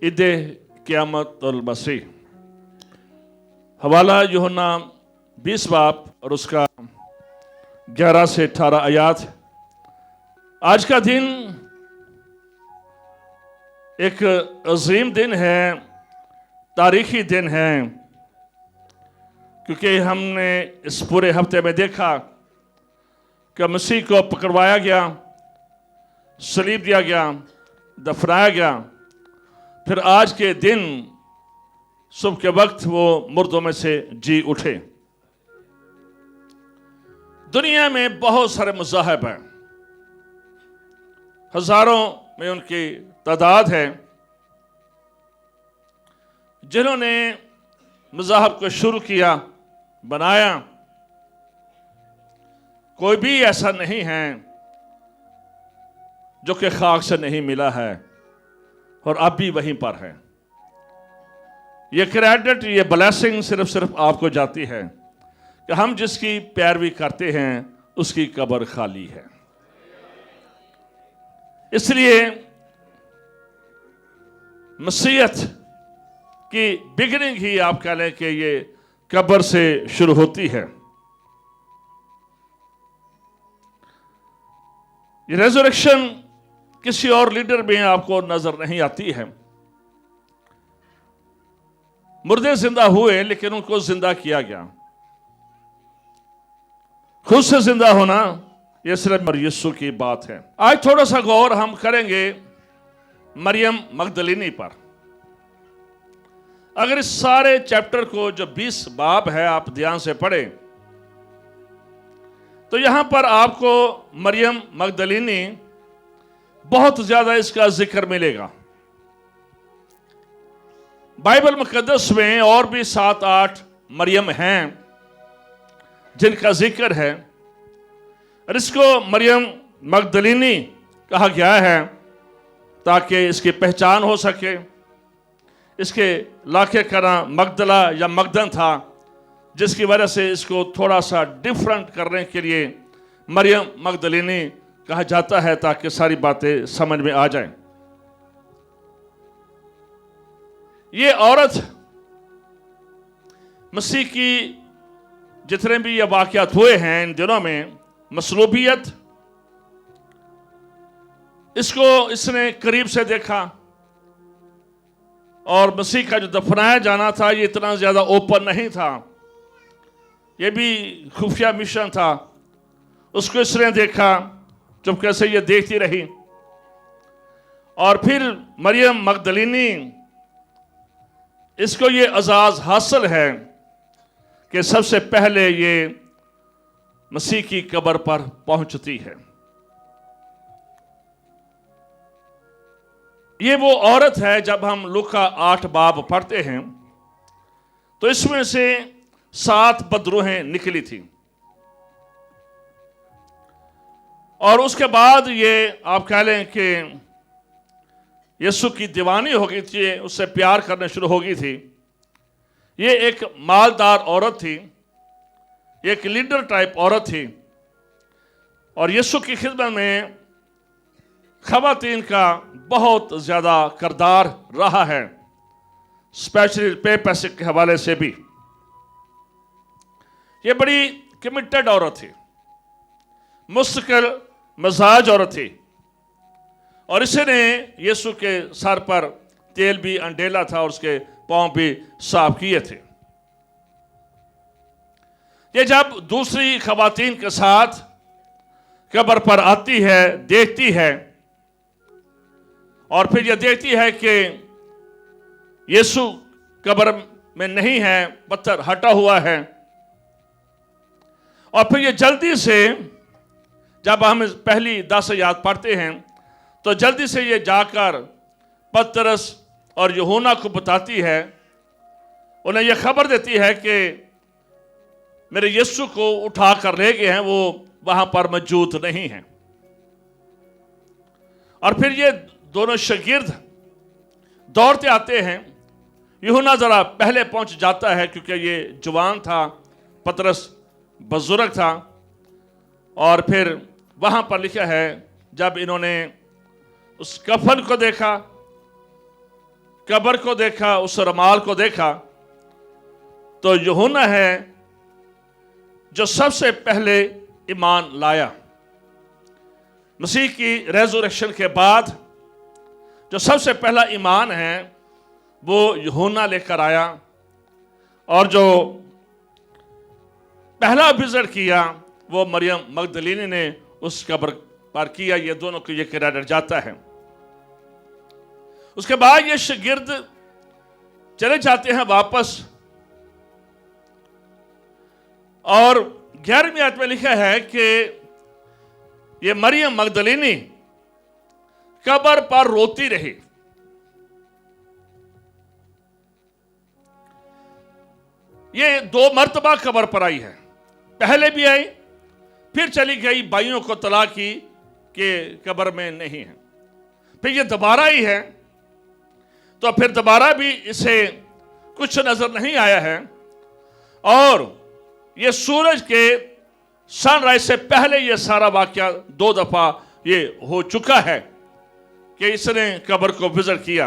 ईद क़यामतुल मसीह। हवाला यूहन्ना 20 बाब और उसका 11 से 18 आयात। आज का दिन एक अजीम दिन है, तारीखी दिन है, क्योंकि हमने इस पूरे हफ्ते में देखा कि मसीह को पकड़वाया गया, सलीब दिया गया, दफनाया गया, फिर आज के दिन सुबह के वक्त वो मुर्दों में से जी उठे। दुनिया में बहुत सारे मज़ाहब हैं, हजारों में उनकी तादाद है, जिन्होंने मज़ाहब को शुरू किया, बनाया। कोई भी ऐसा नहीं है जो कि खाक से नहीं मिला है और अब भी वहीं पर है। ये क्रेडिट, ये ब्लेसिंग सिर्फ आपको जाती है कि हम जिसकी पैरवी करते हैं उसकी कब्र खाली है। इसलिए मसीहत की बिगिनिंग ही आप कह लें कि ये कब्र से शुरू होती है। ये रेज़रेक्शन किसी और लीडर में आपको नजर नहीं आती है। मुर्दे जिंदा हुए लेकिन उनको जिंदा किया गया। खुद से जिंदा होना यह सिर्फ यीशु की बात है। आज थोड़ा सा गौर हम करेंगे मरियम मगदलीनी पर। अगर इस सारे चैप्टर को जो 20 बाब है आप ध्यान से पढ़ें तो यहां पर आपको मरियम मगदलीनी बहुत ज्यादा इसका जिक्र मिलेगा। बाइबल मुकद्दस में और भी 7-8 मरियम हैं जिनका जिक्र है, और इसको मरियम मगदलीनी कहा गया है ताकि इसकी पहचान हो सके। इसके लाके का नाम मगदला या मगदन था, जिसकी वजह से इसको थोड़ा सा डिफरेंट करने के लिए मरियम मगदलीनी कहा जाता है, ताकि सारी बातें समझ में आ जाएं। ये औरत मसीह की जितने भी ये वाक़यात हुए हैं इन दिनों में, मसलूबियत, इसको इसने करीब से देखा, और मसीह का जो दफनाया जाना था ये इतना ज्यादा ओपन नहीं था, ये भी खुफिया मिशन था। उसको इसने देखा, चुपके से ये देखती रही। और फिर मरियम मगदलीनी, इसको ये एजाज हासिल है कि सबसे पहले ये मसीह की कब्र पर पहुंचती है। ये वो औरत है, जब हम लूका 8 बाब पढ़ते हैं तो इसमें से 7 बदरूहें निकली थी, और उसके बाद ये आप कह लें कि यीशु की दीवानी हो गई थी, उससे प्यार करने शुरू हो गई थी। ये एक मालदार औरत थी, एक लीडर टाइप औरत थी, और यीशु की खिदमत में खवातीन का बहुत ज्यादा किरदार रहा है, स्पेशली पे पैसे के हवाले से भी। ये बड़ी कमिटेड औरत थी, मुस्तकिल मजाज औरत थी, और इसने यीशु के सर पर तेल भी अंडेला था और उसके पांव भी साफ किए थे। ये जब दूसरी खवातीन के साथ कब्र पर आती है, देखती है, और फिर यह देखती है कि यीशु कब्र में नहीं है, पत्थर हटा हुआ है, और फिर ये जल्दी से, जब हम पहली 10 आयत पढ़ते हैं तो जल्दी से ये जाकर पतरस और यूहन्ना को बताती है, उन्हें यह खबर देती है कि मेरे यीशु को उठा कर ले गए हैं, वो वहां पर मौजूद नहीं है। और फिर ये दोनों शागिर्द दौड़ते आते हैं। यूहन्ना जरा पहले पहुंच जाता है क्योंकि ये जवान था, पतरस बुजुर्ग था। और फिर वहां पर लिखा है, जब इन्होंने उस कफन को देखा, कब्र को देखा, उस रुमाल को देखा, तो यूहन्ना है जो सबसे पहले ईमान लाया। मसीह की रेजरेक्शन के बाद जो सबसे पहला ईमान है वो यूहन्ना लेकर आया, और जो पहला विजिट किया वो मरियम मगदलीनी ने उस कब्र पर किया। ये दोनों को ये क्रेडिट जाता है। उसके बाद ये शागिर्द चले जाते हैं वापस, और 11वीं आयत में लिखा है कि ये मरियम मगदलीनी कब्र पर रोती रही। ये 2 मर्तबा कब्र पर आई है, पहले भी आई, फिर चली गई, भाइयों को तला की कि कब्र में नहीं है, फिर ये दोबारा आई है, तो फिर दोबारा भी इसे कुछ नजर नहीं आया है। और ये सूरज के सनराइज से पहले ये सारा वाकया 2 दफा ये हो चुका है कि इसने कब्र को विजिट किया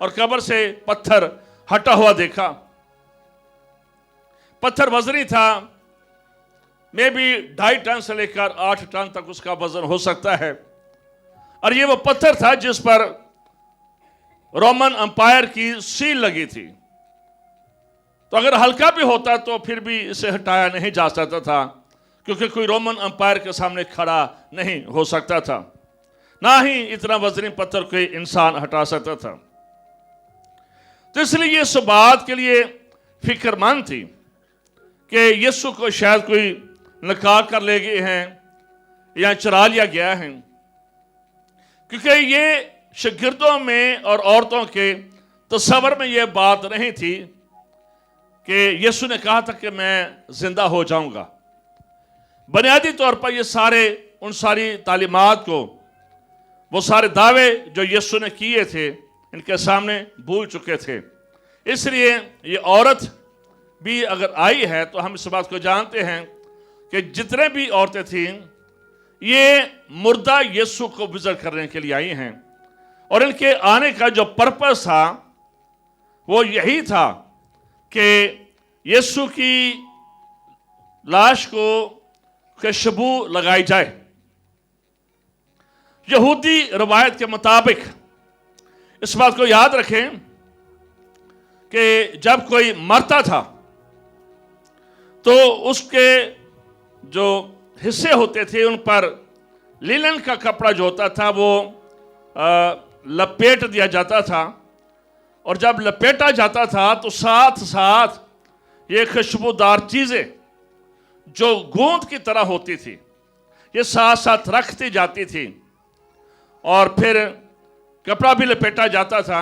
और कब्र से पत्थर हटा हुआ देखा। पत्थर वजनी था, मे भी 2.5 टन से लेकर 8 टन तक उसका वजन हो सकता है, और ये वो पत्थर था जिस पर रोमन अंपायर की सील लगी थी। तो अगर हल्का भी होता तो फिर भी इसे हटाया नहीं जा सकता था, क्योंकि कोई रोमन अंपायर के सामने खड़ा नहीं हो सकता था, ना ही इतना वजनी पत्थर कोई इंसान हटा सकता था। तो इसलिए इस बात के लिए फिक्रमंद थी कि यीशु को शायद कोई निकाल कर ले गए हैं या चुरा लिया गया है, क्योंकि ये शागिर्दों में और औरतों के तस्वर में यह बात नहीं थी कि यीशु ने कहा था कि मैं जिंदा हो जाऊंगा। बुनियादी तौर पर ये सारे उन सारी तालीमात को, वो सारे दावे जो यीशु ने किए थे, इनके सामने भूल चुके थे। इसलिए ये औरत भी अगर आई है तो हम इस बात को जानते हैं कि जितने भी औरतें थीं ये मुर्दा यीशु को विजिट करने के लिए आई हैं, और इनके आने का जो पर्पस था वो यही था कि यीशु की लाश को खुशबू लगाई जाए। यहूदी रवायत के मुताबिक इस बात को याद रखें कि जब कोई मरता था तो उसके जो हिस्से होते थे उन पर लिनन का कपड़ा जो होता था वो लपेट दिया जाता था, और जब लपेटा जाता था तो साथ साथ ये खुशबूदार चीज़ें जो गूंद की तरह होती थी ये साथ साथ रखती जाती थी, और फिर कपड़ा भी लपेटा जाता था,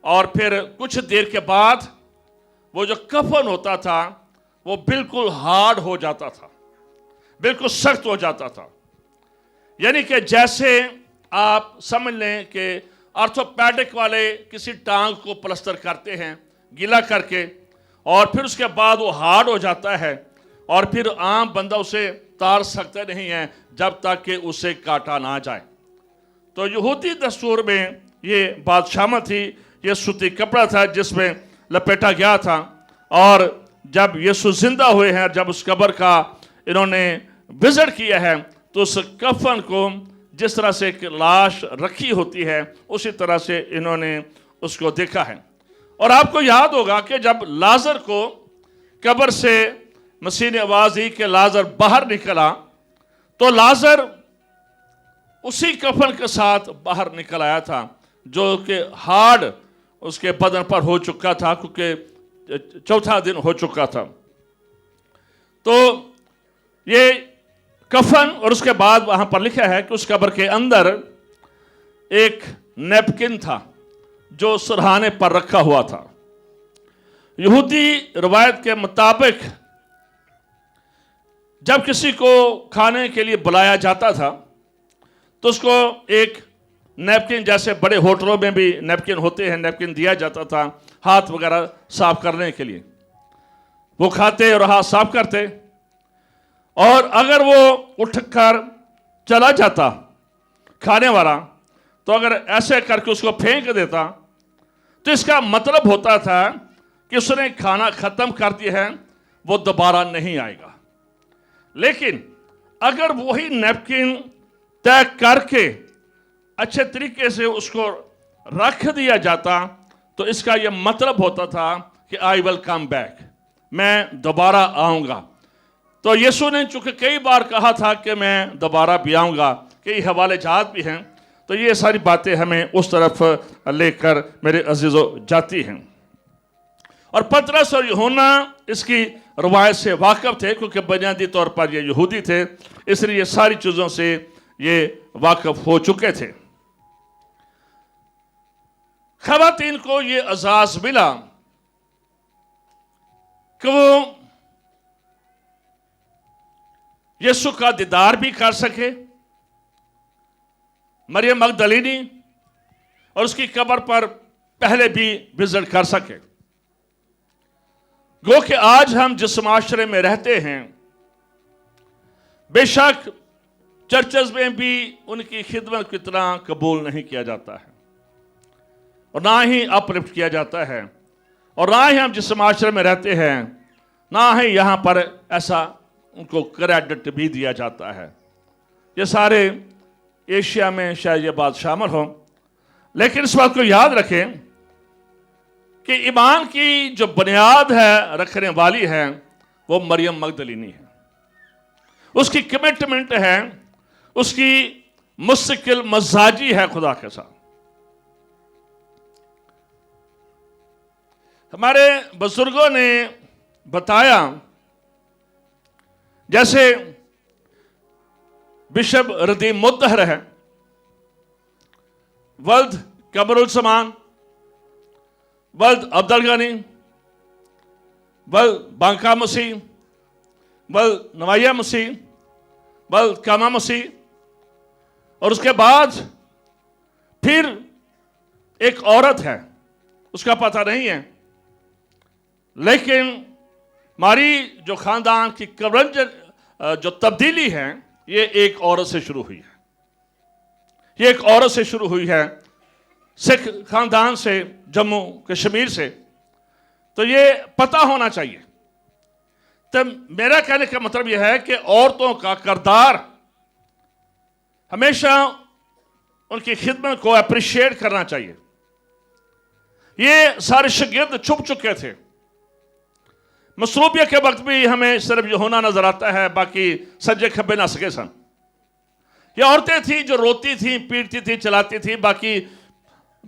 और फिर कुछ देर के बाद वो जो कफन होता था वो बिल्कुल हार्ड हो जाता था, बिल्कुल सख्त हो जाता था। यानी कि जैसे आप समझ लें कि ऑर्थोपेडिक वाले किसी टांग को प्लास्टर करते हैं गीला करके, और फिर उसके बाद वो हार्ड हो जाता है, और फिर आम बंदा उसे तार सकता नहीं है जब तक कि उसे काटा ना जाए। तो यहूदी दस्तूर में ये बात शामिल थी। ये सूती कपड़ा था जिसमें लपेटा गया था, और जब यीशु जिंदा हुए हैं, जब उस कब्र का इन्होंने विजिट किया है, तो उस कफन को जिस तरह से एक लाश रखी होती है उसी तरह से इन्होंने उसको देखा है। और आपको याद होगा कि जब लाजर को कब्र से मसीह ने आवाज़ दी कि लाजर बाहर निकला, तो लाजर उसी कफन के साथ बाहर निकल आया था जो कि हार्ड उसके बदन पर हो चुका था, क्योंकि 4था दिन हो चुका था। तो ये कफन, और उसके बाद वहां पर लिखा है कि उस कब्र के अंदर एक नैपकिन था जो सरहाने पर रखा हुआ था। यहूदी रवायत के मुताबिक जब किसी को खाने के लिए बुलाया जाता था तो उसको एक नैपकिन, जैसे बड़े होटलों में भी नैपकिन होते हैं, नैपकिन दिया जाता था हाथ वगैरह साफ करने के लिए। वो खाते और हाथ साफ करते, और अगर वो उठकर चला जाता खाने वाला, तो अगर ऐसे करके उसको फेंक देता तो इसका मतलब होता था कि उसने खाना खत्म कर दिया है, वो दोबारा नहीं आएगा। लेकिन अगर वही नैपकिन तय करके अच्छे तरीके से उसको रख दिया जाता तो इसका यह मतलब होता था कि आई विल कम बैक, मैं दोबारा आऊंगा। तो यीशु ने चूंकि कई बार कहा था कि मैं दोबारा भी आऊंगा, कई हवाले जहाज भी हैं, तो ये सारी बातें हमें उस तरफ लेकर मेरे अजीजों जाती हैं। और पतरस और यूहन्ना इसकी रवायत से वाकिफ थे, क्योंकि बुनियादी तौर पर ये यहूदी थे, इसलिए ये सारी चीज़ों से ये वाकिफ हो चुके थे। खवातीन को ये एजाज मिला कि वो यीशु का दीदार भी कर सके, मरियम मगदलीनी, और उसकी कब्र पर पहले भी विजिट कर सके। गो कि आज हम जिस माशरे में रहते हैं, बेशक चर्चेस में भी उनकी खिदमत को इतना कबूल नहीं किया जाता है और ना ही अपलिफ्ट किया जाता है, और ना ही हम जिस माशरे में रहते हैं ना ही यहाँ पर ऐसा उनको क्रेडिट भी दिया जाता है। ये सारे एशिया में शायद ये बात शामिल हो, लेकिन इस बात को याद रखें कि ईमान की जो बुनियाद है रखने वाली है वो मरियम मगदलीनी है। उसकी कमिटमेंट है, उसकी मुस्तकिल मजाजी है खुदा के साथ। हमारे बुजुर्गों ने बताया, जैसे बिशप रदीम मुत्तहर है, वल्द कमरुल समान, वल्द अब्दुल गनी, वल्द बांका मसीह, वल्द नवाया मसीह, वल्द कामा मसीह, और उसके बाद फिर एक औरत है, उसका पता नहीं है, लेकिन हमारी जो खानदान की कब्रंज जो तब्दीली है ये एक औरत से शुरू हुई है। ये एक औरत से शुरू हुई है, सिख खानदान से, जम्मू कश्मीर से। तो ये पता होना चाहिए। तो मेरा कहने का मतलब यह है कि औरतों का किरदार हमेशा उनकी खिदमत को अप्रिशिएट करना चाहिए। ये सारे शागिर्द छुप चुके थे। मसरूबिया के वक्त भी हमें सिर्फ यूहन्ना नजर आता है, बाकी सज्जे खब्बे ना सके सन। ये औरतें थी जो रोती थी, पीटती थी, चलाती थी, बाकी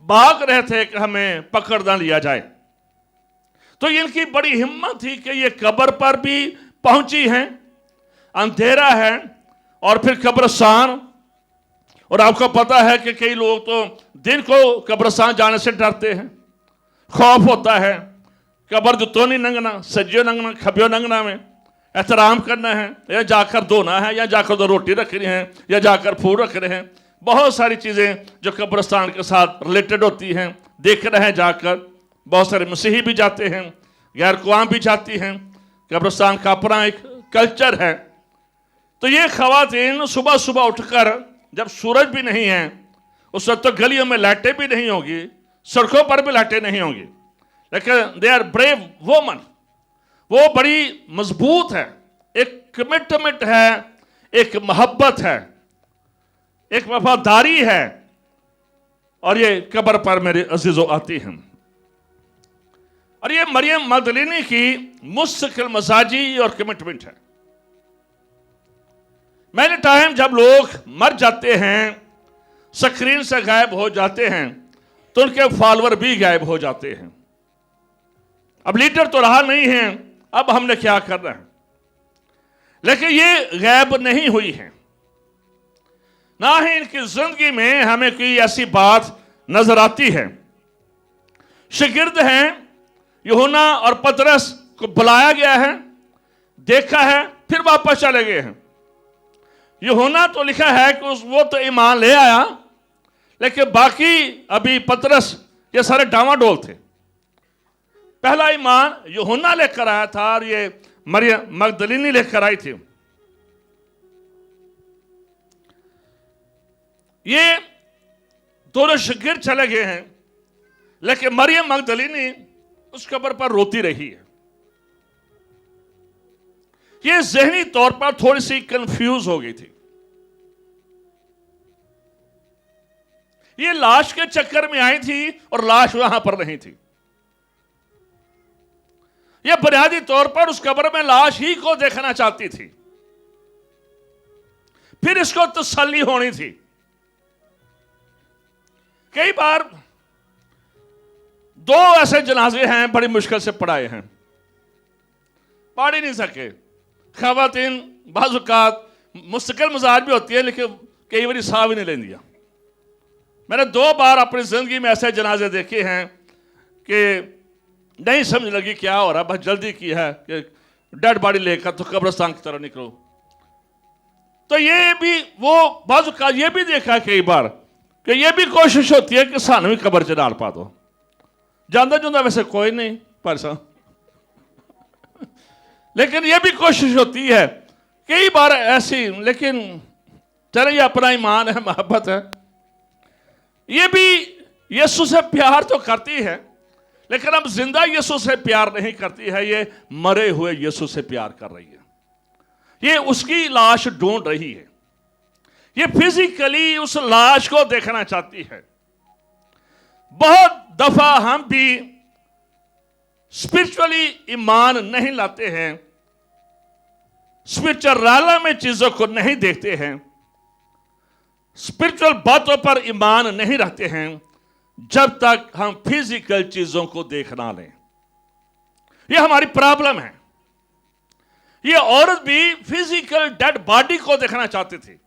भाग रहे थे कि हमें पकड़ ना लिया जाए। तो इनकी बड़ी हिम्मत थी कि ये कब्र पर भी पहुंची हैं, अंधेरा है और फिर कब्रिस्तान। और आपको पता है कि कई लोग तो दिन को कब्रिस्तान जाने से डरते हैं, खौफ होता है, कब्र जो तो नहीं नंगना, सज्जो नंगना, खबियो नंगना में एहतराम करना है, या जाकर धोना है, या जाकर तो रोटी रखनी है, या जाकर फूल रख रहे हैं। बहुत सारी चीज़ें जो कब्रिस्तान के साथ रिलेटेड होती हैं, देख रहे हैं जाकर। बहुत सारे मसीही भी जाते हैं, गैर कौम भी जाती हैं। कब्रिस्तान का अपना एक कल्चर है। तो ये खवातीन सुबह सुबह उठकर, जब सूरज भी नहीं है, उस वक्त तो गलियों में लाइटें भी नहीं होगी, सड़कों पर भी लाइटें नहीं होंगी, लेकिन दे आर ब्रेव वोमन। वो बड़ी मजबूत है, एक कमिटमेंट है, एक मोहब्बत है, एक वफादारी है, और ये कब्र पर मेरे अजीजों आती हैं। और ये मरियम मगदलीनी की मुस्तकिल मजाजी और कमिटमेंट है। मैंने टाइम जब लोग मर जाते हैं, स्क्रीन से गायब हो जाते हैं, तो उनके फॉलोअर भी गायब हो जाते हैं। अब लीडर तो रहा नहीं है, अब हमने क्या करना है। लेकिन ये गायब नहीं हुई है, ना ही इनकी जिंदगी में हमें कोई ऐसी बात नजर आती है। शागिर्द हैं, यूहन्ना और पतरस को बुलाया गया है, देखा है, फिर वापस चले गए हैं। यूहन्ना तो लिखा है कि वो तो ईमान ले आया, लेकिन बाकी अभी पतरस ये सारे डावाडोल थे। पहला ईमान यूहन्ना लेकर आया था और ये मरियम मगदलीनी लेकर आई थी। ये दोनों शागिर्द चले गए हैं, लेकिन मरियम मगदलीनी उस कब्र पर रोती रही है। ये ज़हनी तौर पर थोड़ी सी कंफ्यूज हो गई थी। ये लाश के चक्कर में आई थी और लाश वहां पर नहीं थी। यह बुनियादी तौर पर उस कब्र में लाश ही को देखना चाहती थी, फिर इसको तसल्ली होनी थी। कई बार दो ऐसे जनाजे हैं बड़ी मुश्किल से पढ़ाए हैं, पढ़ ही नहीं सके। खवातीन बाजुकात मुस्तकिल मजाज भी होती है, लेकिन कई बार साह भी नहीं लें दिया। मैंने 2 बार अपनी जिंदगी में ऐसे जनाजे देखे हैं कि नहीं समझ लगी क्या हो रहा, बस जल्दी की है कि डेड बॉडी लेकर तो कब्रिस्तान की तरफ निकलो। तो ये भी वो बाजू का ये भी देखा कई बार कि ये भी कोशिश होती है कि सानू भी कब्र च डाल पा दो। जानता जुंदा वैसे कोई नहीं पर लेकिन ये भी कोशिश होती है कई बार ऐसी। लेकिन चले ये अपना ईमान है, मोहब्बत है। ये भी यीशु से प्यार तो करती है, लेकिन अब जिंदा यीशु से प्यार नहीं करती है, ये मरे हुए यीशु से प्यार कर रही है। ये उसकी लाश ढूंढ रही है, ये फिजिकली उस लाश को देखना चाहती है। बहुत दफा हम भी स्पिरिचुअली ईमान नहीं लाते हैं, स्पिरिचुअल राला में चीजों को नहीं देखते हैं, स्पिरिचुअल बातों पर ईमान नहीं रखते हैं जब तक हम फिजिकल चीजों को देख ना लें। यह हमारी प्रॉब्लम है। यह औरत भी फिजिकल डेड बॉडी को देखना चाहती थी,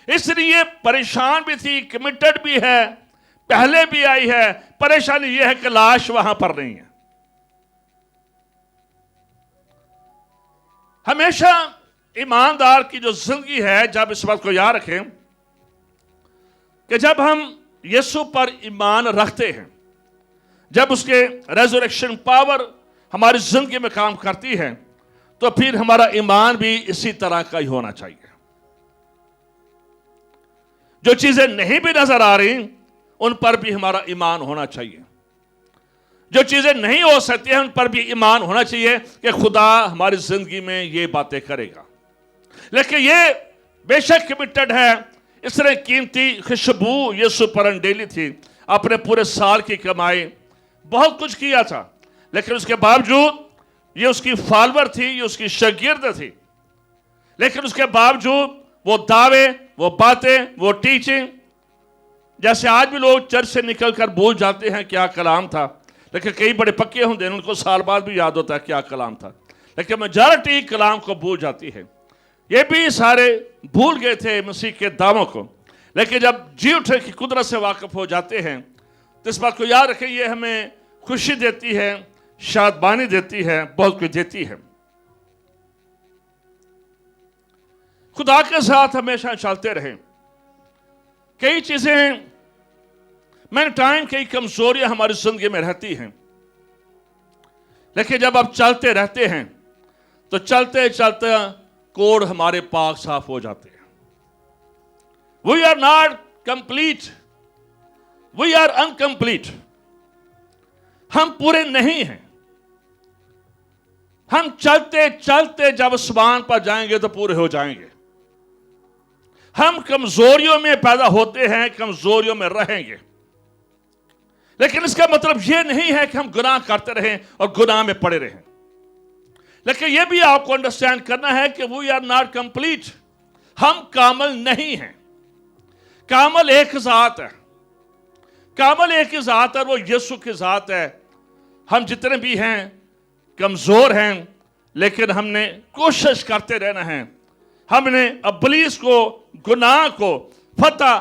इसलिए परेशान भी थी, कमिटेड भी है, पहले भी आई है। परेशानी यह है कि लाश वहां पर नहीं है। हमेशा ईमानदार की जो जिंदगी है, जब इस बात को याद रखें कि जब हम यीशु पर ईमान रखते हैं, जब उसके रेजरेक्शन पावर हमारी जिंदगी में काम करती है, तो फिर हमारा ईमान भी इसी तरह का ही होना चाहिए। जो चीजें नहीं भी नजर आ रही उन पर भी हमारा ईमान होना चाहिए। जो चीजें नहीं हो सकती हैं उन पर भी ईमान होना चाहिए कि खुदा हमारी जिंदगी में ये बातें करेगा। लेकिन ये बेशक कमिटेड है, इसने कीमती खुशबू यीशु पर अंडेली थी, अपने पूरे साल की कमाई, बहुत कुछ किया था, लेकिन उसके बावजूद ये उसकी फॉलोअर थी, ये उसकी शागिर्द थी। लेकिन उसके बावजूद वो दावे, वो बातें, वो टीचिंग, जैसे आज भी लोग चर्च से निकलकर भूल जाते हैं क्या कलाम था, लेकिन कई बड़े पक्के होते हैं उनको साल बाद भी याद होता है क्या कलाम था, लेकिन मेजॉरिटी कलाम को भूल जाती है। ये भी सारे भूल गए थे मसीह के दावों को, लेकिन जब जी उठे की कुदरत से वाकिफ हो जाते हैं तो इस बात को याद रखें, ये हमें खुशी देती है, शादबानी देती है, बहुत कुछ देती है। खुदा के साथ हमेशा चलते रहें। कई चीजें मैंने टाइम, कई कमजोरियां हमारी जिंदगी में रहती हैं, लेकिन जब आप चलते रहते हैं तो चलते चलते कोड हमारे पाक साफ हो जाते हैं। We are not complete, we are incomplete. हम पूरे नहीं हैं। हम चलते चलते जब आसमान पर जाएंगे तो पूरे हो जाएंगे। हम कमजोरियों में पैदा होते हैं, कमजोरियों में रहेंगे, लेकिन इसका मतलब यह नहीं है कि हम गुनाह करते रहें और गुनाह में पड़े रहें। लेकिन यह भी आपको अंडरस्टैंड करना है कि वी आर नॉट कंप्लीट। हम कामल नहीं हैं। कामल एक ज़ात है, कामल एक ही ज़ात है, वो यीशु की ज़ात है। हम जितने भी हैं कमज़ोर हैं, लेकिन हमने कोशिश करते रहना है। हमने इब्लीस को, गुनाह को फतह,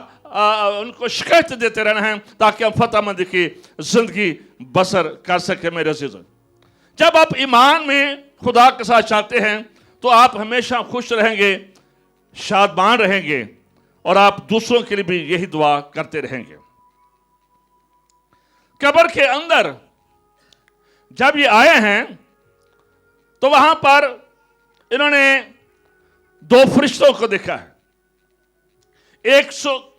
उनको शिकायत देते रहना है ताकि हम फतहमंदी की जिंदगी बसर कर सके। मेरे अज़ीज़ों, जब आप ईमान में खुदा के साथ चाहते हैं तो आप हमेशा खुश रहेंगे, शादमान रहेंगे, और आप दूसरों के लिए भी यही दुआ करते रहेंगे। कब्र के अंदर जब ये आए हैं तो वहां पर इन्होंने 2 फरिश्तों को देखा है। एक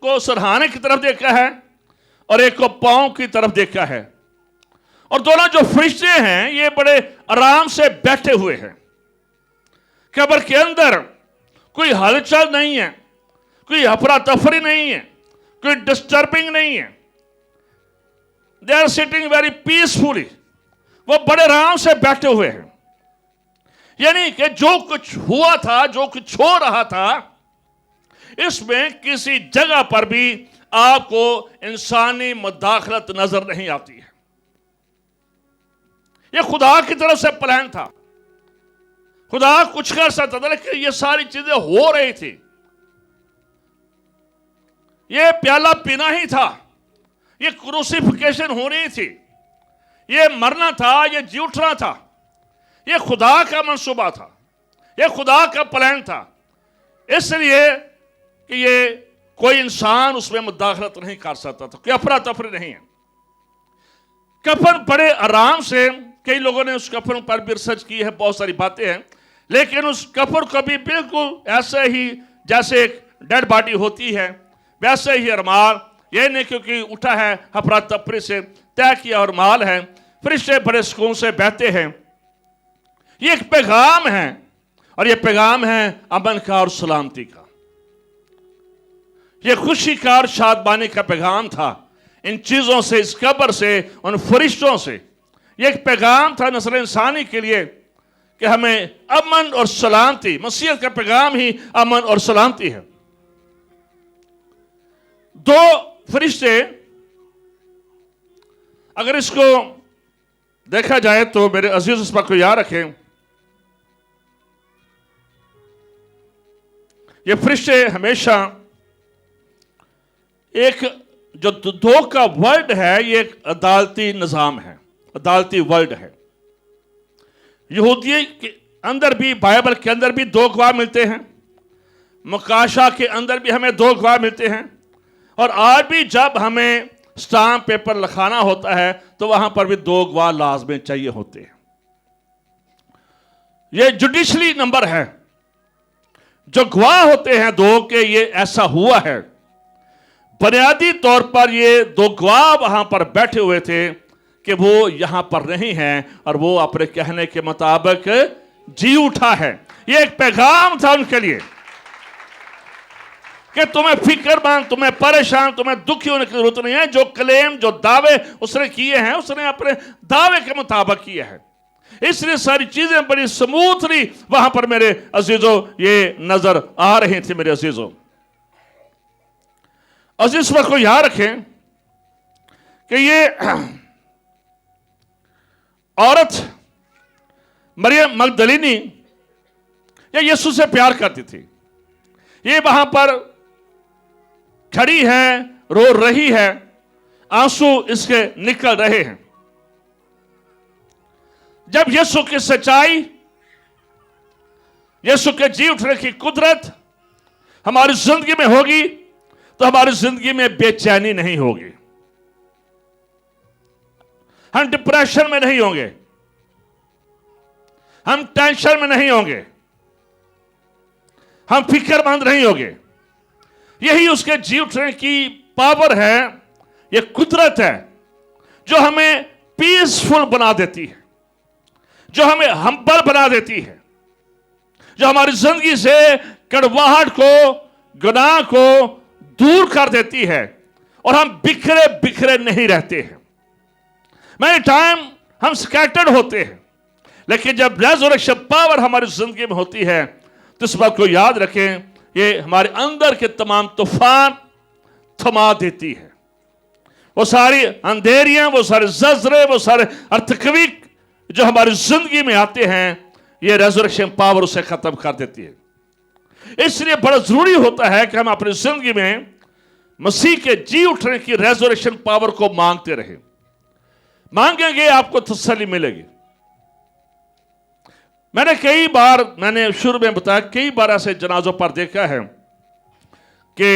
को सरहाने की तरफ देखा है और एक को पांव की तरफ देखा है। और दोनों जो फरिश्ते हैं ये बड़े आराम से बैठे हुए हैं। कब्र के अंदर कोई हलचल नहीं है, कोई अफरा तफरी नहीं है, कोई डिस्टर्बिंग नहीं है। They are sitting very peacefully. वो बड़े आराम से बैठे हुए हैं। यानी कि जो कुछ हुआ था, जो कुछ हो रहा था, इसमें किसी जगह पर भी आपको इंसानी मुदाखलत नजर नहीं आती है। यह खुदा की तरफ से प्लान था। खुदा कुछ कर सकता था, लेकिन ये सारी चीजें हो रही थी। ये प्याला पीना ही था, ये क्रूसिफिकेशन हो रही थी, ये मरना था, ये जी उठना था। ये खुदा का मंसूबा था, ये खुदा का प्लान था। इसलिए कि ये कोई इंसान उसमें मुदाखलत नहीं कर सकता था, कोई अफरा तफरी नहीं है। कफन बड़े आराम से, कई लोगों ने उस कफन पर भी रिसर्च की है, बहुत सारी बातें हैं, लेकिन उस कफन को भी बिल्कुल ऐसे ही जैसे एक डेड बॉडी होती है वैसे ही रुमाल, ये नहीं क्योंकि उठा है अफरा तफरी से, तय किया और रुमाल है। फरिश्ते बड़े सुकून से बहते हैं। ये एक पैगाम है, और ये पैगाम है अमन का और सलामती का। ये खुशी का और शादबानी का पैगाम था। इन चीजों से, इस कब्र से, उन फरिश्तों से, ये एक पैगाम था नस्ल इंसानी के लिए कि हमें अमन और सलामती, मसीहत का पैगाम ही अमन और सलामती है। दो फरिश्ते, अगर इसको देखा जाए तो मेरे अजीज इस बात को याद रखें, ये फरिश्ते हमेशा एक जो दो का वर्ल्ड है, ये एक अदालती निजाम है, अदालती वर्ल्ड है। यहूदी के अंदर भी, बाइबल के अंदर भी दो गवाह मिलते हैं, मुकाशा के अंदर भी हमें दो गवाह मिलते हैं, और आज भी जब हमें स्टाम्प पेपर लिखाना होता है तो वहां पर भी दो गवाह लाजमी चाहिए होते हैं। ये जुडिशली नंबर है, जो गवाह होते हैं दो के ये ऐसा हुआ है। बुनियादी तौर पर ये दो गवाह वहां पर बैठे हुए थे कि वो यहां पर नहीं हैं और वो अपने कहने के मुताबिक जी उठा है। ये एक पैगाम था उनके लिए कि तुम्हें फिक्रमंद, तुम्हें परेशान, तुम्हें दुखी होने की जरूरत नहीं है। जो क्लेम, जो दावे उसने किए हैं, उसने अपने दावे के मुताबिक किए हैं। इसलिए सारी चीजें बड़ी स्मूथली वहां पर मेरे अजीजों ये नजर आ रही थी। मेरे अजीजों, अजीज वक्त को याद रखें कि ये औरत मरियम मगदलीनी ये यीशु से प्यार करती थी। ये वहां पर खड़ी है, रो रही है, आंसू इसके निकल रहे हैं। जब यीशु की सच्चाई, यीशु के जी उठने की कुदरत हमारी जिंदगी में होगी तो हमारी जिंदगी में बेचैनी नहीं होगी, हम डिप्रेशन में नहीं होंगे, हम टेंशन में नहीं होंगे, हम फिक्रमंद नहीं होंगे। यही उसके जी उठने की पावर है, यह कुदरत है जो हमें पीसफुल बना देती है, जो हमें हम्बल बना देती है, जो हमारी जिंदगी से कड़वाहट को, गुनाह को दूर कर देती है और हम बिखरे बिखरे नहीं रहते हैं। मैनी टाइम हम स्कैटर्ड होते हैं, लेकिन जब रेज़रेक्शन पावर हमारी जिंदगी में होती है तो इस बात को याद रखें, ये हमारे अंदर के तमाम तूफान थमा देती है। वो सारी अंधेरियां, वो सारे जजरे, वो सारे अर्थक्वेक जो हमारी जिंदगी में आते हैं, ये रेज़रेक्शन पावर उसे खत्म कर देती है। इसलिए बड़ा जरूरी होता है कि हम अपनी जिंदगी में मसीह के जी उठने की रेज़रेक्शन पावर को मांगते रहें। मांगेंगे आपको तसल्ली मिलेगी। मैंने कई बार, मैंने शुरू में बताया, कई बार ऐसे जनाजों पर देखा है कि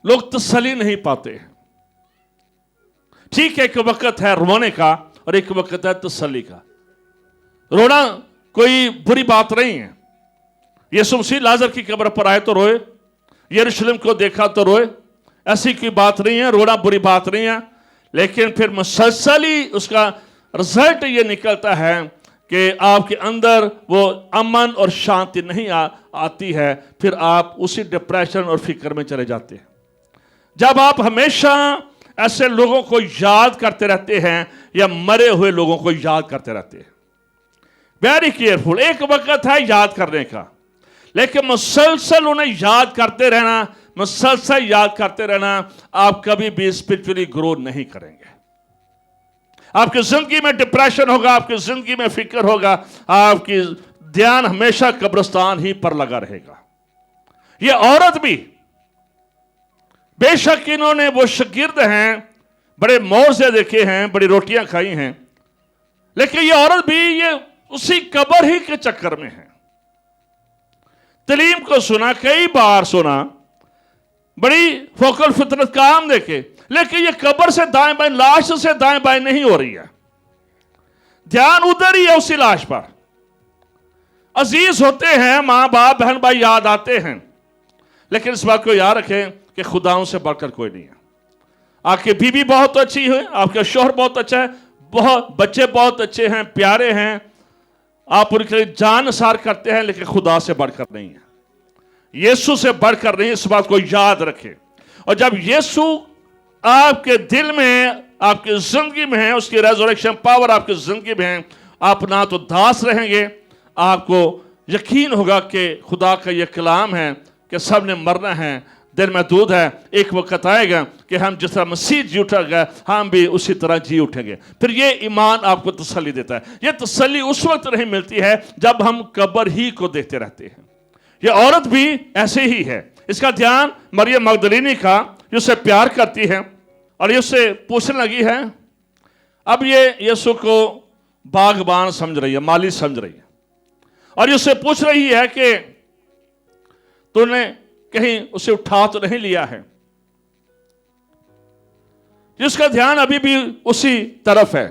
लोग तसल्ली नहीं पाते हैं। ठीक है, एक वक्त है रोने का और एक वक्त है तसल्ली का। रोना कोई बुरी बात नहीं है। यीशु मसीह लाजर की कब्र पर आए तो रोए, यरूशलेम को देखा तो रोए, ऐसी कोई बात नहीं है, रोना बुरी बात नहीं है, लेकिन फिर मुसलसल ही उसका रिजल्ट ये निकलता है कि आपके अंदर वो अमन और शांति नहीं आती है। फिर आप उसी डिप्रेशन और फिक्र में चले जाते हैं। जब आप हमेशा ऐसे लोगों को याद करते रहते हैं या मरे हुए लोगों को याद करते रहते हैं, वेरी केयरफुल। एक वक्त है याद करने का, लेकिन मुसलसल उन्हें याद करते रहना, मुसलसल याद करते रहना, आप कभी भी स्पिरिचुअली ग्रो नहीं करेंगे। आपकी जिंदगी में डिप्रेशन होगा, आपकी जिंदगी में फिक्र होगा, आपकी ध्यान हमेशा कब्रिस्तान ही पर लगा रहेगा। ये औरत भी, बेशक इन्होंने वो शागिर्द हैं, बड़े मौजे देखे हैं, बड़ी रोटियां खाई हैं, लेकिन ये औरत भी ये उसी कब्र ही के चक्कर में है। तलीम को सुना, कई बार सुना, बड़ी फोकल फितरत काम देखे, लेकिन ये कब्र से दाएं बाएं, लाश से दाएं बाएं नहीं हो रही है। ध्यान उधर ही है, उसी लाश पर। अजीज होते हैं, मां बाप बहन भाई याद आते हैं, लेकिन इस बात को याद रखें कि खुदाओं से बढ़कर कोई नहीं है। आपकी बीवी बहुत अच्छी है, आपका शौहर बहुत अच्छा है, बहुत बच्चे बहुत अच्छे हैं, प्यारे हैं, आप उनके लिए जान सार करते हैं, लेकिन खुदा से बढ़कर नहीं है, यीशु से बढ़कर नहीं। इस बात को याद रखें। और जब यीशु आपके दिल में, आपकी जिंदगी में है, उसकी रेजरेक्शन पावर आपकी जिंदगी में है, आप ना तो दास रहेंगे, आपको यकीन होगा कि खुदा का यह कलाम है कि सब ने मरना है, दिल में दूध है, एक वक्त आएगा कि हम जिस तरह मसीह जी उठेगा हम भी उसी तरह जी उठेंगे। फिर ये ईमान आपको तसल्ली देता है। ये तसल्ली उस वक्त नहीं मिलती है जब हम कब्र ही को देखते रहते हैं। ये औरत भी ऐसे ही है। इसका ध्यान मरियम मगदलीनी का, जो उससे प्यार करती है और ये उससे पूछने लगी है। अब ये यीशु को बागबान समझ रही है, माली समझ रही है, और ये उससे पूछ रही है कि तूने कहीं उसे उठा तो नहीं लिया है। जिसका ध्यान अभी भी उसी तरफ है,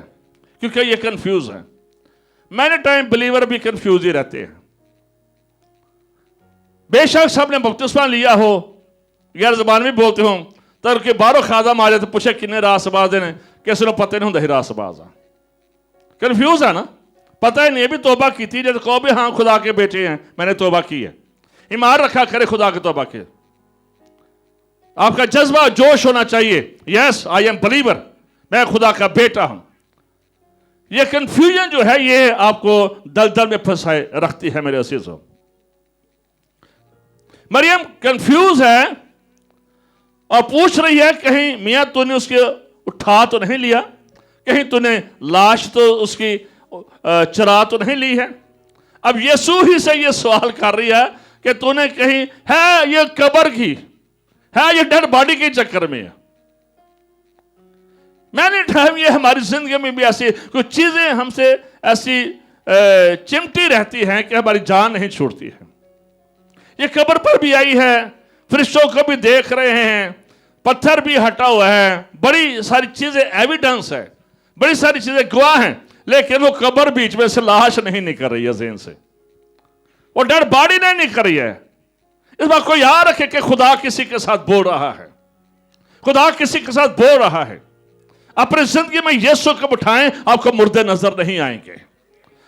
क्योंकि ये कंफ्यूज है। मैंने टाइम बिलीवर भी कंफ्यूज ही रहते हैं। बेशक सबने बपतिस्मा लिया हो, गैर जबान में बोलते हो, तर के बारो खादम आ जाए तो पूछे किन्ने रासबाज ने, किसी ने पता नहीं होंगे रासबाज। कंफ्यूज है ना, पता ही नहीं। अभी तोबा की थी, जब कहो भी हाँ खुदा के बेटे हैं, मैंने तोबा की है, ईमान रखा करे खुदा के तौबा के। आपका जज्बा जोश होना चाहिए, यस आई एम बिलीवर, मैं खुदा का बेटा हूं। यह कंफ्यूजन जो है ये आपको दलदल में फंसाए रखती है मेरे अजीजों। मरियम कंफ्यूज है और पूछ रही है, कहीं मियां तूने उसके उठा तो नहीं लिया, कहीं तूने लाश तो उसकी चरा तो नहीं ली है। अब यीशु ही से ये सवाल कर रही है कि तूने कहीं है ये कब्र की है, ये डेड बॉडी के चक्कर में है। मैंने टाइम ये हमारी जिंदगी में भी ऐसी कुछ चीजें हमसे ऐसी चिमटी रहती हैं कि हमारी जान नहीं छूटती है। ये कब्र पर भी आई है, फरिश्तों को भी देख रहे हैं, पत्थर भी हटा हुआ है, बड़ी सारी चीजें एविडेंस है, बड़ी सारी चीजें गवाह हैं, लेकिन वो कब्र बीच में से लाश नहीं निकल रही है ज़हन से, वो डेड बॉडी नहीं निकल रही है। इस बात को याद रखें कि खुदा किसी के साथ बोल रहा है, खुदा किसी के साथ बोल रहा है। अपनी जिंदगी में यीशु को उठाएं, आपको मुर्दे नजर नहीं आएंगे।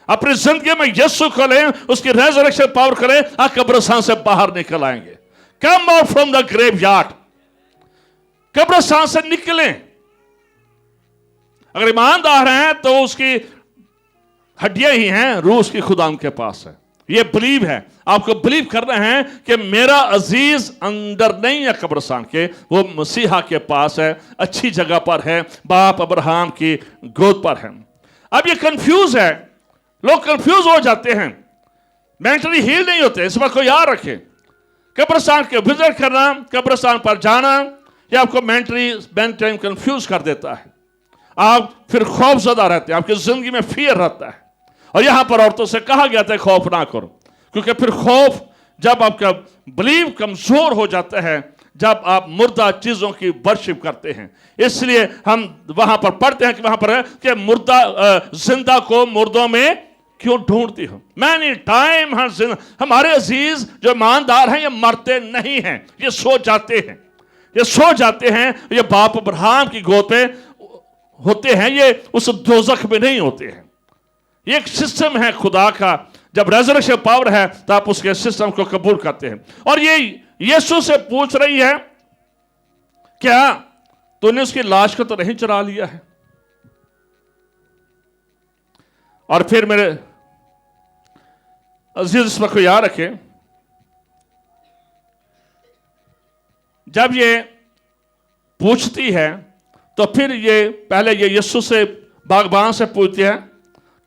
अपनी जिंदगी में यीशु को लें, उसकी रेजरेक्शन पावर करें, आप कब्रिस्तान से बाहर निकल आएंगे। Come out from the graveyard, कब्रिस्तान से निकलें। अगर ईमानदार हैं तो उसकी हड्डियां ही हैं, रूह उसकी खुदा के पास है। ये बिलीव है, आपको बिलीव करना है कि मेरा अजीज अंदर नहीं है कब्रिस्तान के, वो मसीहा के पास है, अच्छी जगह पर है, बाप अब्राहम की गोद पर है। अब ये कंफ्यूज है, लोग कंफ्यूज हो जाते हैं, मेंटली हील नहीं होते। इस बात को याद रखें, कब्रिस्तान के विजिट करना, कब्रिस्तान पर जाना, ये आपको मेंटली कंफ्यूज कर देता है। आप फिर खौफजदा रहते हैं, आपकी जिंदगी में फियर रहता है। और यहां पर औरतों से कहा गया था खौफ ना करो, क्योंकि फिर खौफ जब आपका बिलीव कमजोर हो जाता है, जब आप मुर्दा चीजों की वर्शिप करते हैं। इसलिए हम वहां पर पढ़ते हैं कि वहां पर है कि मुर्दा जिंदा को मुर्दों में क्यों ढूंढती हो। मैनी टाइम हमारे अजीज जो ईमानदार हैं ये मरते नहीं हैं, ये सो जाते हैं। ये सो जाते हैं, ये बाप अब्राहम की गोद पे होते हैं, ये उस दोजख में नहीं होते हैं। ये एक सिस्टम है खुदा का। जब रेजरेक्शन पावर है तो आप उसके सिस्टम को कबूल करते हैं। और ये यीशु से पूछ रही है, क्या तूने उसकी लाश को तो नहीं चुरा लिया है? और फिर मेरे अजीज इस वक्त को याद रखें, जब ये पूछती है तो फिर ये पहले ये यीशु से, बागबान से पूछती है,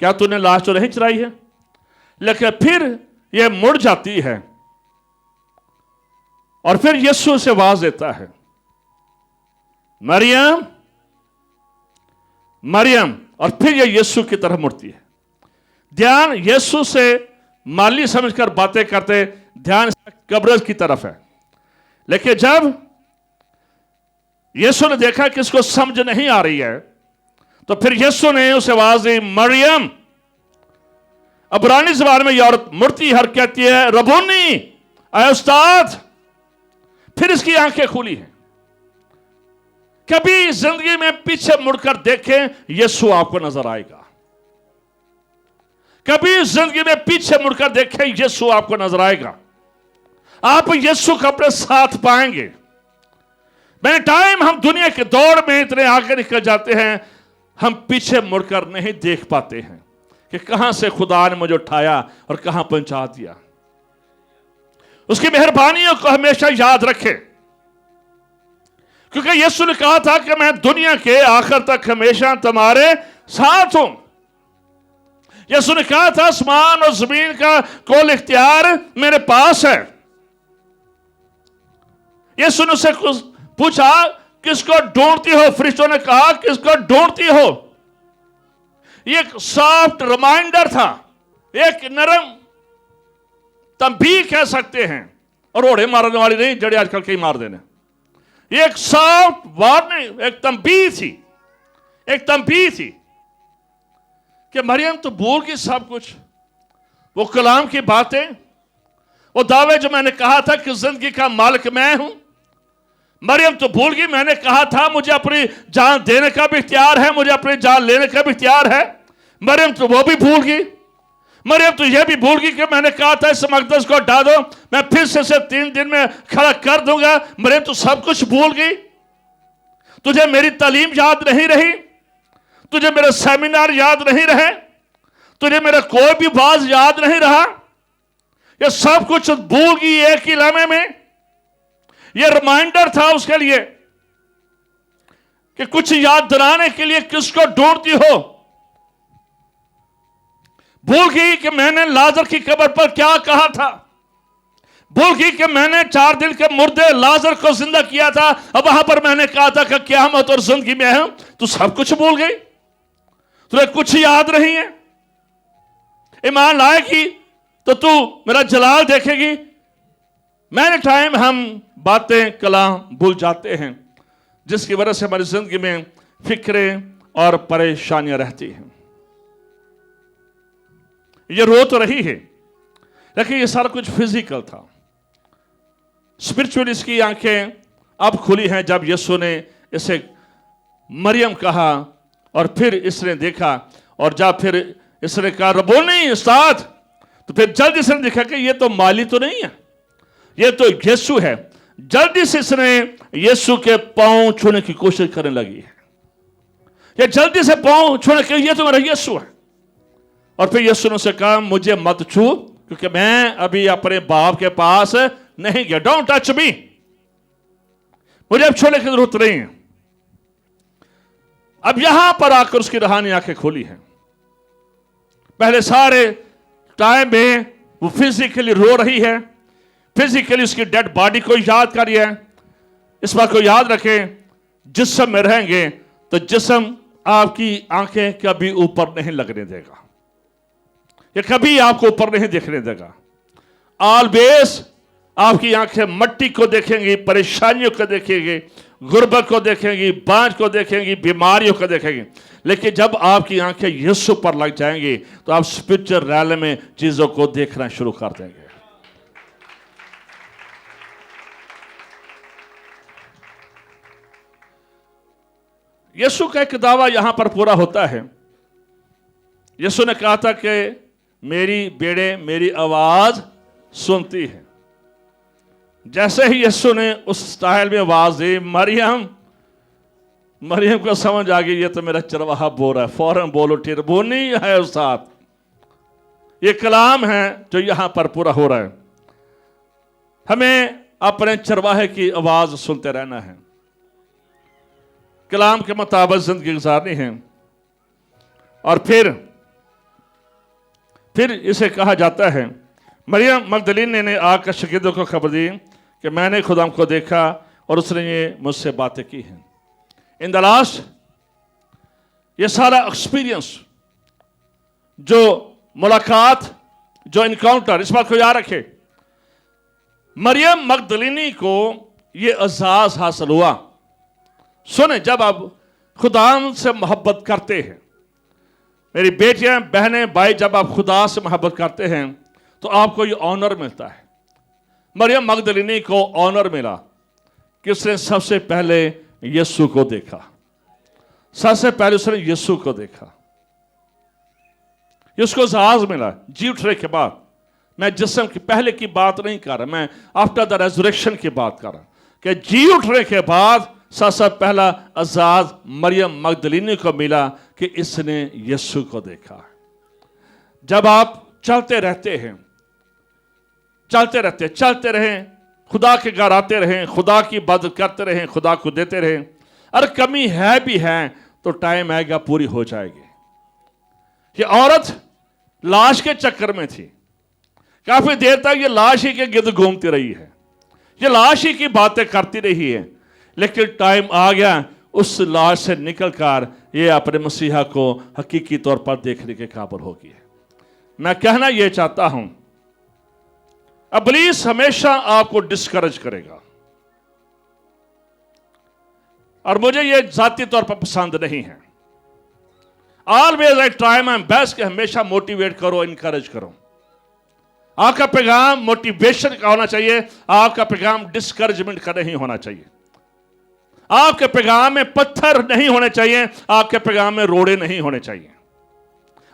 क्या तूने लाश तो नहीं चुराई है? लेकिन फिर ये मुड़ जाती है और फिर यीशु से आवाज देता है, मरियम, मरियम। और फिर ये यीशु की तरफ मुड़ती है। ध्यान यीशु से माली समझकर बातें करते, ध्यान कब्र की तरफ है। लेकिन जब यीशु ने देखा कि इसको समझ नहीं आ रही है, तो फिर यीशु ने उसे आवाज दी, मरियम। अब्रानी ज़बान में ये औरत मुड़ती हर कहती है, रबूनी, ऐ उस्ताद। फिर इसकी आंखें खुली हैं। कभी जिंदगी में पीछे मुड़कर देखें, यीशु आपको नजर आएगा। कभी जिंदगी में पीछे मुड़कर देखें, यीशु आपको नजर आएगा। आप यीशु को अपने साथ पाएंगे। मैंने टाइम हम दुनिया के दौड़ में इतने आगे निकल जाते हैं, हम पीछे मुड़कर नहीं देख पाते हैं कि कहां से खुदा ने मुझे उठाया और कहां पहुंचा दिया। उसकी मेहरबानियों को हमेशा याद रखें, क्योंकि यीशु ने कहा था कि मैं दुनिया के आखिर तक हमेशा तुम्हारे साथ हूं। यीशु ने कहा था, आसमान और जमीन का कुल इख्तियार मेरे पास है। यीशु ने उससे पूछा, किसको ढूंढती हो? फरिश्तों ने कहा, किसको ढूंढती हो? ये एक सॉफ्ट रिमाइंडर था, एक नरम तंबीह कह सकते हैं, और ओढ़े मारने वाली नहीं, जड़े आजकल कई मार देने। ये एक सॉफ्ट वार्निंग, एक तंबीह थी, एक तंबीह थी कि मरियम तो भूल गई सब कुछ। वो कलाम की बातें, वो दावे जो मैंने कहा था कि जिंदगी का मालिक मैं हूं। मरियम तो भूल गई, मैंने कहा था मुझे अपनी जान देने का भी इख्तियार है, मुझे अपनी जान लेने का भी इख्तियार है। मरियम तो वो भी भूल गई। मरियम तो यह भी भूल गई कि मैंने कहा था इस मकदस को हटा दो, मैं फिर से 3 दिन में खड़ा कर दूंगा। मरियम तो सब कुछ भूल गई। तुझे मेरी तालीम याद नहीं रही, तुझे मेरा सेमिनार याद नहीं रहे, तुझे मेरा कोई भी बात याद नहीं रहा। ये सब कुछ भूल गई एक ही लम्हे में। ये रिमाइंडर था उसके लिए कि कुछ याद दिलाने के लिए किसको ढूंढती हो। भूल गई कि मैंने लाजर की कब्र पर क्या कहा था। भूल गई कि मैंने 4 दिन के मुर्दे लाजर को जिंदा किया था, अब वहां पर मैंने कहा था कि क़यामत और जिंदगी में है। तू सब कुछ भूल गई, तुझे कुछ याद नहीं है। ईमान लाएगी तो तू मेरा जलाल देखेगी। मैंने टाइम हम बातें कलाम भूल जाते हैं, जिसकी वजह से हमारी जिंदगी में फिक्रें और परेशानियां रहती हैं। ये रो तो रही है, लेकिन ये सारा कुछ फिजिकल था। स्पिरिचुअल इसकी आंखें अब खुली हैं जब यीशु ने इसे मरियम कहा, और फिर इसने देखा, और जब फिर इसने कहा रबोनी उस्ताद, तो फिर जल्दी से देखा कि ये तो माली तो नहीं है, ये तो यीशु है। जल्दी से इसने यीशु के पांव छूने की कोशिश करने लगी है। ये जल्दी से पांव छूने के, ये तो मेरा यीशु है। और फिर यीशु ने उसे कहा, मुझे मत छू, क्योंकि मैं अभी अपने बाप के पास नहीं गया। डोंट टच मी, मुझे अब छूने की जरूरत नहीं है। अब यहां पर आकर उसकी रूहानी आंखें खोली हैं। पहले सारे टाइम में वो फिजिकली रो रही है, फिजिकली उसकी डेड बॉडी को याद कर रही है। इस बात को याद रखें, जिस्म में रहेंगे तो जिस्म आपकी आंखें कभी ऊपर नहीं लगने देगा, ये कभी आपको ऊपर नहीं देखने देगा। ऑलवेज आपकी आंखें मट्टी को देखेंगी, परेशानियों को देखेंगी, गुर्बत को देखेंगी, बांझ को देखेंगी, बीमारियों को देखेंगी। लेकिन जब आपकी आंखें यीशु पर लग जाएंगी तो आप स्पिरिचुअल रैल में चीजों को देखना शुरू कर देंगे। यीशु का एक दावा यहां पर पूरा होता है। यीशु ने कहा था कि मेरी बेड़े मेरी आवाज सुनती है। जैसे ही यीशु ने उस स्टाइल में आवाज दी, मरियम को समझ आ गई ये तो मेरा चरवाहा बोल रहा है। फौरन बोल उठी, रब्बूनी है उस साथ। ये कलाम है जो यहां पर पूरा हो रहा है। हमें अपने चरवाहे की आवाज सुनते रहना है, कलाम के मुताबिक जिंदगी गुजारनी है। और फिर इसे कहा जाता है, मरियम मगदलीनी ने आकर शागिर्दों को खबर दी कि मैंने खुदा को देखा और उसने ये मुझसे बातें की हैं। इन द लास्ट, ये सारा एक्सपीरियंस, जो मुलाकात, जो इनकाउंटर, इस बात को याद रखे, मरियम मगदलीनी को ये एजाज हासिल हुआ। सुने, जब आप खुदा से मोहब्बत करते हैं, मेरी बेटियां, बहनें, भाई, जब आप खुदा से मोहब्बत करते हैं तो आपको ये ऑनर मिलता है। मरियम मगदलीनी को ऑनर मिला कि उसने सबसे पहले यीशु को देखा। सबसे पहले उसने यीशु को देखा। उसको एजाज मिला जी उठने के बाद। मैं जिस्म की पहले की बात नहीं कर रहा, मैं आफ्टर द रेजरेक्शन की बात कर रहा कि जी उठने के बाद सबसे पहला एजाज मरियम मगदलीनी को मिला कि इसने यीशु को देखा। जब आप चलते रहें, खुदा के घर आते रहें, खुदा की इबादत करते रहें, खुदा को देते रहें। अरे कमी है भी है तो टाइम आएगा पूरी हो जाएगी। ये औरत लाश के चक्कर में थी, काफी देर तक ये लाश ही के गिर्द घूमती रही है, ये लाश ही की बातें करती रही है। लेकिन टाइम आ गया, उस लाश से निकलकर ये अपने मसीहा को हकीकी तौर पर देखने के काबिल होगी। मैं कहना यह चाहता हूं, इब्लीस हमेशा आपको डिस्करेज करेगा और मुझे यह जाती तौर पर पसंद नहीं है। Always I try my best कि हमेशा मोटिवेट करो, इनकरेज करो। आपका पैगाम मोटिवेशन का होना चाहिए, आपका पैगाम डिस्करेजमेंट का नहीं होना चाहिए। आपके पैगाम में पत्थर नहीं होने चाहिए, आपके पैगाम में रोड़े नहीं होने चाहिए।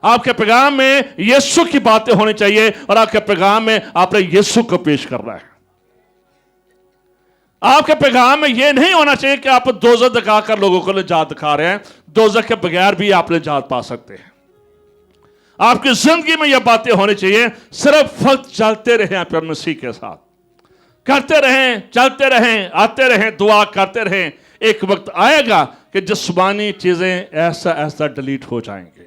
आपके पैगाम में यीशु की बातें होनी चाहिए और आपके पैगाम में आपने यीशु को पेश करना है। आपके पैगाम में यह नहीं होना चाहिए कि आप दोज़ख दिखाकर लोगों को निजात दिखा रहे हैं। दोज़ख के बगैर भी आप निजात पा सकते हैं। आपकी जिंदगी में यह बातें होनी चाहिए। सिर्फ वक्त चलते रहें अपने मसीह के साथ, करते रहें, चलते रहें, आते रहें, दुआ करते रहें। एक वक्त आएगा कि जिस्मानी चीजें ऐसा डिलीट हो जाएंगे,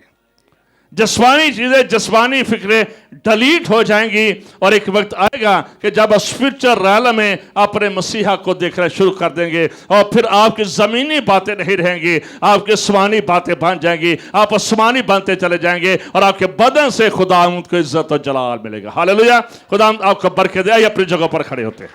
जिस्मानी चीजें, जिस्मानी फिक्रें डिलीट हो जाएंगी। और एक वक्त आएगा कि जब आप स्पिरिचुअल रैल में अपने मसीहा को देखना शुरू कर देंगे और फिर आपकी जमीनी बातें नहीं रहेंगी, आपकी आसमानी बातें बन जाएंगी। आप आसमानी बनते चले जाएंगे और आपके बदन से खुदा को इज्जत और जलाल मिलेगा। हालेलुया। खुदा आपको बरकत दे। अपनी जगह पर खड़े होते हैं।